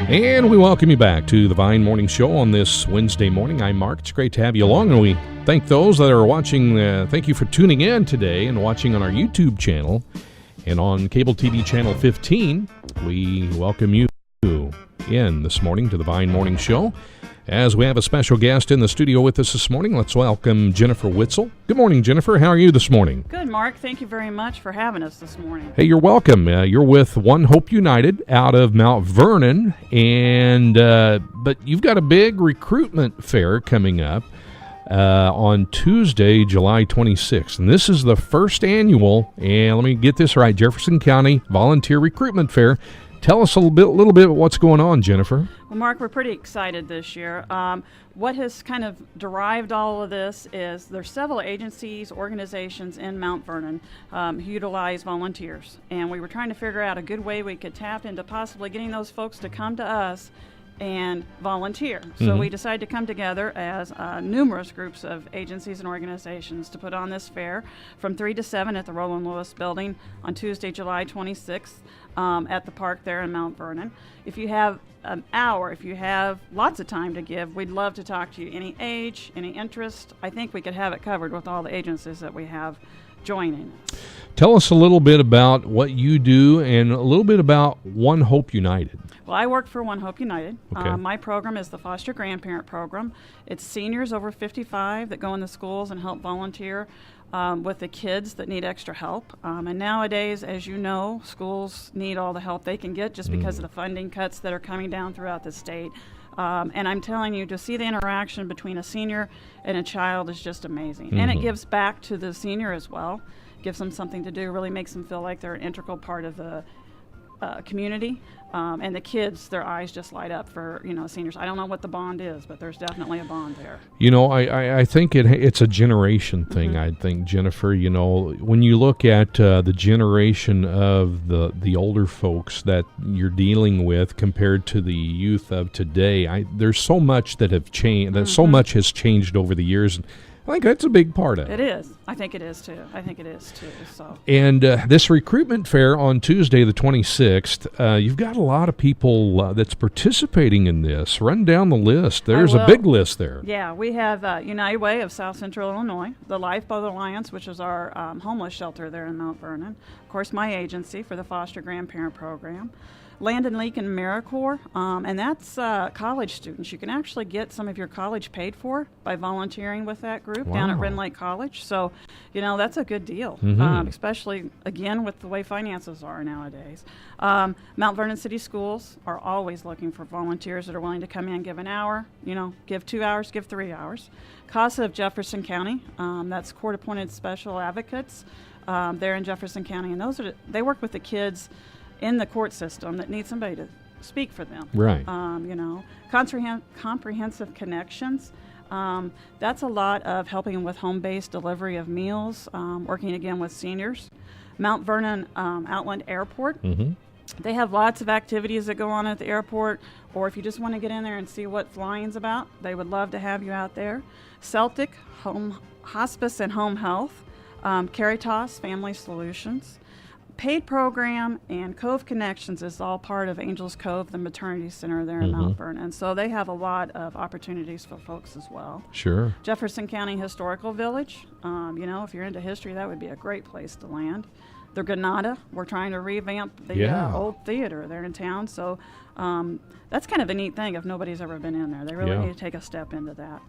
And we welcome you back to the Vine Morning Show on this Wednesday morning. I'm Mark. It's great to have you along, and we thank those that are watching. Thank you for tuning in today and watching on our YouTube channel and on cable TV channel 15. We welcome you in this morning to the Vine Morning Show. As we have a special guest in the studio with us this morning, let's welcome Jennifer Witzel. Good morning, Jennifer. How are you this morning? Good, Mark. Thank you very much for having us this morning. Hey, you're welcome. You're with One Hope United out of Mount Vernon, and but you've got a big recruitment fair coming up on Tuesday, July 26th. And this is the first annual, and let me get this right, Jefferson County Volunteer Recruitment Fair. Tell us a little bit about what's going on, Jennifer. Well, Mark, we're pretty excited this year. What has kind of derived all of this is there's several agencies, organizations in Mount Vernon who utilize volunteers. And we were trying to figure out a good way we could tap into possibly getting those folks to come to us and volunteer. So we decided to come together as numerous groups of agencies and organizations to put on this fair from 3 to 7 at the Roland Lewis building on Tuesday, July 26th at the park there in Mount Vernon. If you have an hour, if you have lots of time to give, we'd love to talk to you. Any age, any interest, I think we could have it covered with all the agencies that we have joining us. Tell us a little bit about what you do and a little bit about One Hope United. Well, I work for One Hope United. Okay. My program is the foster grandparent program. It's seniors over 55 that go in the schools and help volunteer with the kids that need extra help. And nowadays, as you know, schools need all the help they can get just because of the funding cuts that are coming down throughout the state. And I'm telling you, to see the interaction between a senior and a child is just amazing. And it gives back to the senior as well. Gives them something to do, really makes them feel like they're an integral part of the community. And the kids, their eyes just light up for, seniors. I don't know what the bond is, but there's definitely a bond there. I think it's a generation thing, I think, Jennifer. When you look at the generation of the older folks that you're dealing with compared to the youth of today, there's so much that have changed, that so much has changed over the years. I think that's a big part of it. It is. I think it is, too. So. And this recruitment fair on Tuesday, the 26th, you've got a lot of people that's participating in this. Run down the list. There's a big list there. Yeah, we have United Way of South Central Illinois, the Lifeboat Alliance, which is our homeless shelter there in Mount Vernon. Of course, my agency for the foster grandparent program. Land and Leak and AmeriCorps, and that's college students. You can actually get some of your college paid for by volunteering with that group down at Wren Lake College. So, that's a good deal, especially, again, with the way finances are nowadays. Mount Vernon City Schools are always looking for volunteers that are willing to come in, give an hour, give 2 hours, give 3 hours. CASA of Jefferson County, that's court-appointed special advocates there in Jefferson County, and they work with the kids in the court system that need somebody to speak for them. Right. Comprehensive Connections. That's a lot of helping with home-based delivery of meals, working again with seniors. Mount Vernon Outland Airport. They have lots of activities that go on at the airport, or if you just want to get in there and see what flying's about, they would love to have you out there. Celtic Home Hospice and Home Health. Caritas Family Solutions. Paid program and Cove Connections is all part of Angels Cove, the maternity center there in Mount Vernon. So they have a lot of opportunities for folks as well. Sure. Jefferson County Historical Village. If you're into history, that would be a great place to land. The Granada, we're trying to revamp the old theater there in town. So that's kind of a neat thing if nobody's ever been in there. They really need to take a step into that.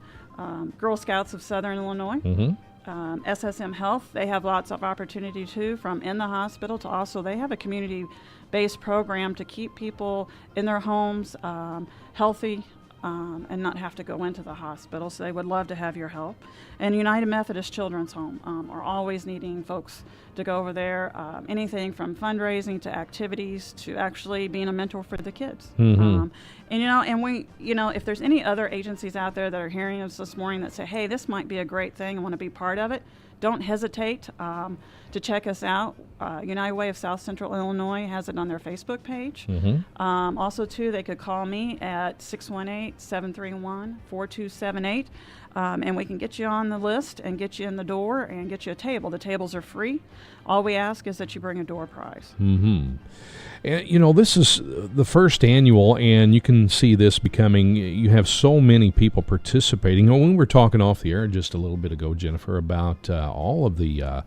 Girl Scouts of Southern Illinois. SSM Health, they have lots of opportunity too, from in the hospital to also they have a community-based program to keep people in their homes healthy and not have to go into the hospital. So they would love to have your help. And United Methodist Children's Home are always needing folks to go over there, anything from fundraising to activities to actually being a mentor for the kids. And we, if there's any other agencies out there that are hearing us this morning that say, hey, this might be a great thing, I want to be part of it, don't hesitate to check us out. United Way of South Central Illinois has it on their Facebook page. Also, too, they could call me at 618-731-4278, and we can get you on the list and get you in the door and get you a table. The tables are free. All we ask is that you bring a door prize. And, this is the first annual, and you can see this becoming, you have so many people participating. When we were talking off the air just a little bit ago, Jennifer, about all of the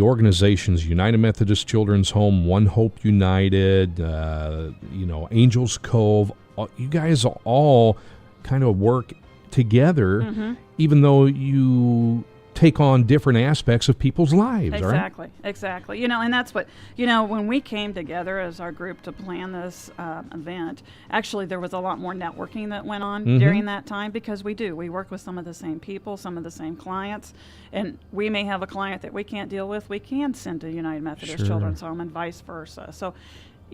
organizations, United Methodist Children's Home, One Hope United, Angels Cove, you guys all kind of work together, even though you take on different aspects of people's lives, exactly, right? Exactly. And that's what, when we came together as our group to plan this event, actually there was a lot more networking that went on during that time, because we work with some of the same people, some of the same clients, and we may have a client that we can't deal with, we can send to United Methodist Children's Home and vice versa. So,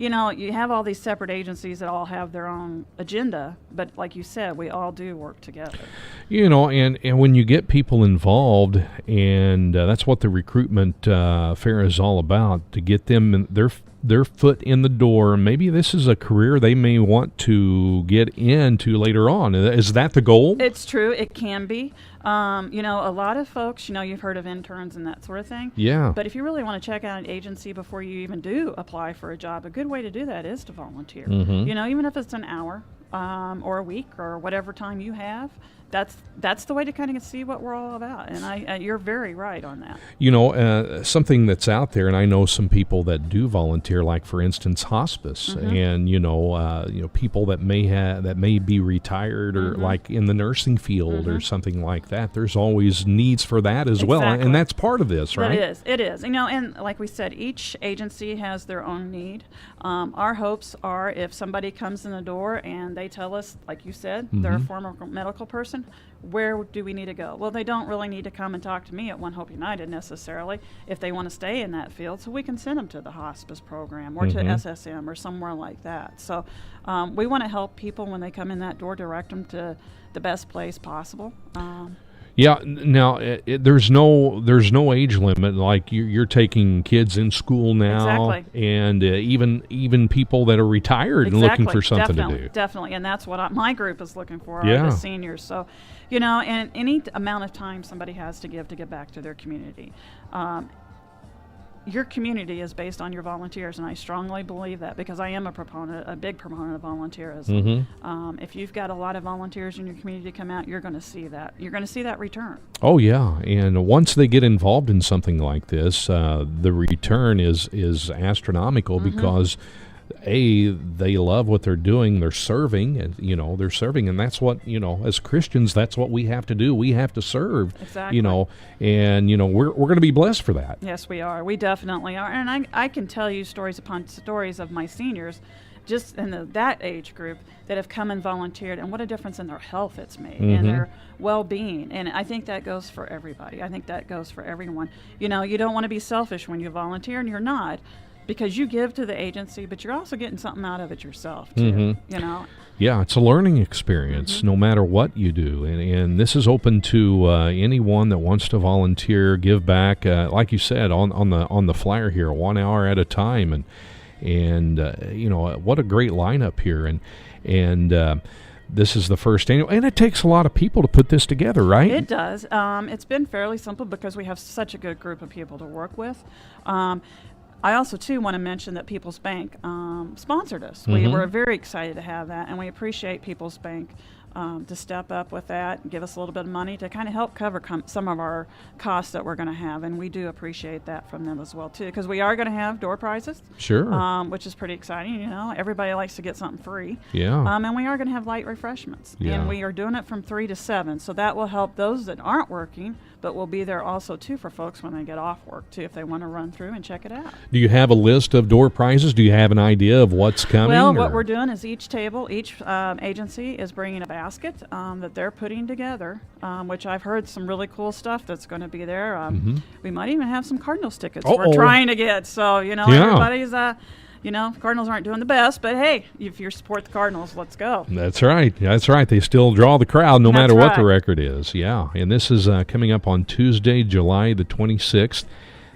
you have all these separate agencies that all have their own agenda, but like you said, we all do work together. And when you get people involved, and that's what the recruitment fair is all about, to get them their foot in the door. Maybe this is a career they may want to get into later on. Is that the goal? It's true. It can be. A lot of folks, you've heard of interns and that sort of thing. Yeah. But if you really want to check out an agency before you even do apply for a job, a good way to do that is to volunteer. Even if it's an hour or a week or whatever time you have, that's the way to kind of see what we're all about. And you're very right on that. Something that's out there, and I know some people that do volunteer, like for instance, hospice, and people that may be retired or like in the nursing field or something like that. There's always needs for that as well, and that's part of this, right? It is. And like we said, each agency has their own need. Our hopes are, if somebody comes in the door and they tell us, like you said, they're a former medical person, where do we need to go? Well, they don't really need to come and talk to me at One Hope United necessarily if they want to stay in that field, so we can send them to the hospice program or to SSM or somewhere like that. So we want to help people when they come in that door, direct them to the best place possible. Yeah. Now, there's no age limit. Like you're taking kids in school now, and even people that are retired and looking for something to do. Definitely, and that's what my group is looking for. Are the seniors. So, and any amount of time somebody has to get back to their community. Your community is based on your volunteers, and I strongly believe that, because I am a big proponent of volunteerism. If you've got a lot of volunteers in your community come out, you're going to see that. You're going to see that return. Oh, yeah. And once they get involved in something like this, the return is astronomical, because they love what they're doing. They're serving, and and that's what, as Christians, that's what we have to do. We have to serve. Exactly. And we're going to be blessed for that. Yes, we are. We definitely are. And I can tell you stories upon stories of my seniors, just in that age group, that have come and volunteered, and what a difference in their health it's made and their well-being. And I think that goes for everybody. I think that goes for everyone. You don't want to be selfish when you volunteer, and you're not, because you give to the agency, but you're also getting something out of it yourself, too, Yeah, it's a learning experience, no matter what you do. And this is open to anyone that wants to volunteer, give back, like you said, on the flyer here, 1 hour at a time. And what a great lineup here. And this is the first annual, and it takes a lot of people to put this together, right? It does. It's been fairly simple, because we have such a good group of people to work with. I also, too, want to mention that People's Bank sponsored us. We were very excited to have that, and we appreciate People's Bank to step up with that and give us a little bit of money to kind of help cover some of our costs that we're going to have, and we do appreciate that from them as well, too, because we are going to have door prizes. Sure. Which is pretty exciting. Everybody likes to get something free. Yeah. And we are going to have light refreshments. Yeah. And we are doing it from 3 to 7, so that will help those that aren't working, but we'll be there also, too, for folks when they get off work, too, if they want to run through and check it out. Do you have a list of door prizes? Do you have an idea of what's coming? Well, what we're doing is each agency is bringing a basket that they're putting together, which I've heard some really cool stuff that's going to be there. We might even have some Cardinals tickets we're trying to get. So, everybody's Cardinals aren't doing the best, but hey, if you support the Cardinals, let's go. That's right. They still draw the crowd no matter what the record is. Yeah, and this is coming up on Tuesday, July the 26th.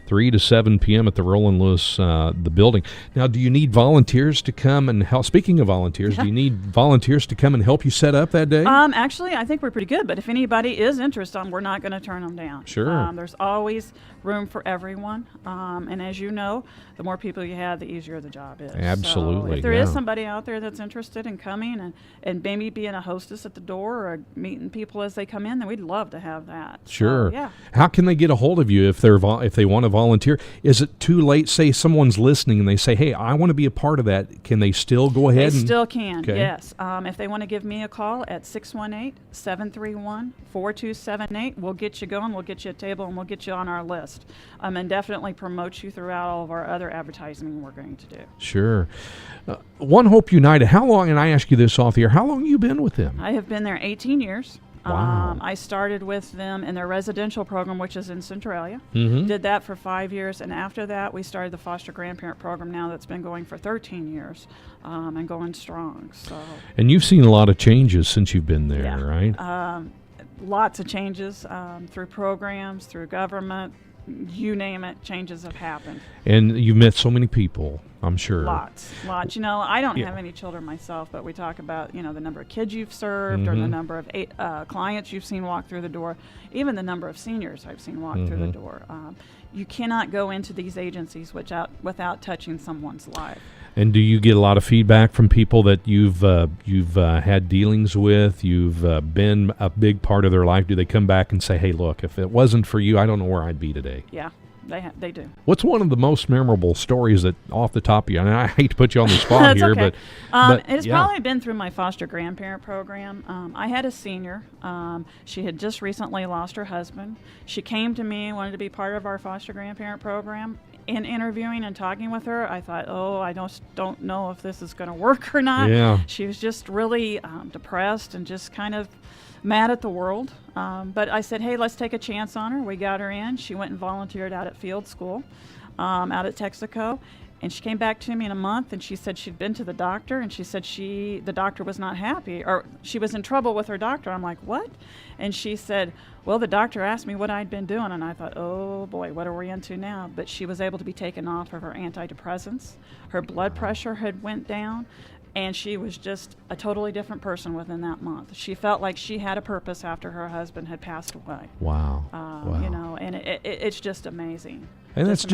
3 to 7 p.m. at the Roland Lewis, the building. Now, do you need volunteers to come and help? Speaking of volunteers, do you need volunteers to come and help you set up that day? Actually, I think we're pretty good, but if anybody is interested, we're not going to turn them down. Sure. There's always room for everyone, and as you know, the more people you have, the easier the job is. Absolutely. So if there is somebody out there that's interested in coming and maybe being a hostess at the door or meeting people as they come in, then we'd love to have that. Sure. So, yeah. How can they get a hold of you if they want to volunteer? Is it too late? Say someone's listening and they say, "Hey, I want to be a part of that." Can they still go ahead? They still can. Okay. Yes. If they want to give me a call at 618-731-4278, we'll get you going. We'll get you a table and we'll get you on our list. And definitely promote you throughout all of our other advertising we're going to do. Sure. One Hope United. How long? And I ask you this off the air. How long have you been with them? I have been there 18 years. Wow. I started with them in their residential program, which is in Centralia. Mm-hmm. Did that for 5 years, and after that, we started the foster grandparent program now that's been going for 13 years and going strong. So. And you've seen a lot of changes since you've been there, right? Lots of changes through programs, through government. You name it, changes have happened. And you've met so many people, I'm sure. Lots. I don't have any children myself, but we talk about, the number of kids you've served or the number of clients you've seen walk through the door, even the number of seniors I've seen walk through the door. You cannot go into these agencies without touching someone's life. And do you get a lot of feedback from people that you've had dealings with, you've been a big part of their life? Do they come back and say, "Hey, look, if it wasn't for you, I don't know where I'd be today"? Yeah, they do. What's one of the most memorable stories that off the top of you? And I hate to put you on the spot here, okay. but it's probably been through my foster grandparent program. I had a senior. She had just recently lost her husband. She came to me, wanted to be part of our foster grandparent program. In interviewing and talking with her, I thought, I don't know if this is going to work or not. Yeah. She was just really depressed and just kind of mad at the world. But I said, hey, let's take a chance on her. We got her in. She went and volunteered out at field school out at Texaco. And she came back to me in a month, and she said she'd been to the doctor, and she said the doctor was not happy, or she was in trouble with her doctor. I'm like, what? And she said, well, the doctor asked me what I'd been doing, and I thought, oh, boy, what are we into now? But she was able to be taken off of her antidepressants. Her blood pressure had went down, and she was just a totally different person within that month. She felt like she had a purpose after her husband had passed away. Wow. And it's just amazing. And that's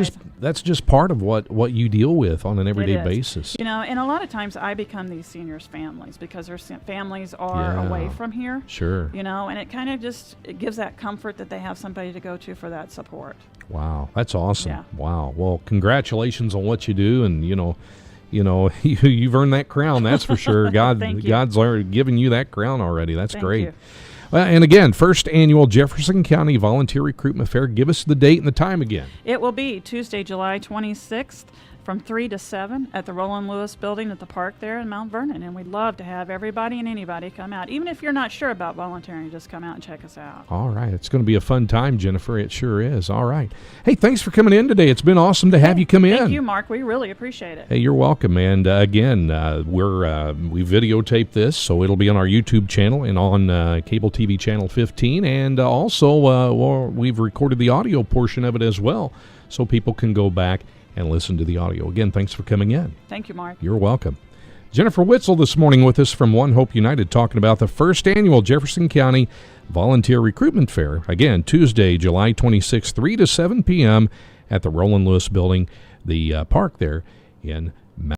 just part of what you deal with on an everyday basis. And a lot of times I become these seniors' families because their families are away from here. Sure. And it kind of it gives that comfort that they have somebody to go to for that support. Wow, that's awesome. Yeah. Wow. Well, congratulations on what you do, and you've earned that crown. That's for sure. God's already given you that crown already. That's great. You. And again, first annual Jefferson County Volunteer Recruitment Fair. Give us the date and the time again. It will be Tuesday, July 26th from 3 to 7 at the Roland Lewis building at the park there in Mount Vernon. And we'd love to have everybody and anybody come out. Even if you're not sure about volunteering, just come out and check us out. All right. It's going to be a fun time, Jennifer. It sure is. All right. Hey, thanks for coming in today. It's been awesome to have you come in. Thank you, Mark. We really appreciate it. Hey, you're welcome. And again, we videotape this, so it'll be on our YouTube channel and on cable TV channel 15. And also, we've recorded the audio portion of it as well, so people can go back and listen to the audio. Again, thanks for coming in. Thank you, Mark. You're welcome. Jennifer Witzel this morning with us from One Hope United, talking about the first annual Jefferson County Volunteer Recruitment Fair. Again, Tuesday, July 26th, 3 to 7 p.m. at the Roland Lewis Building, the park there in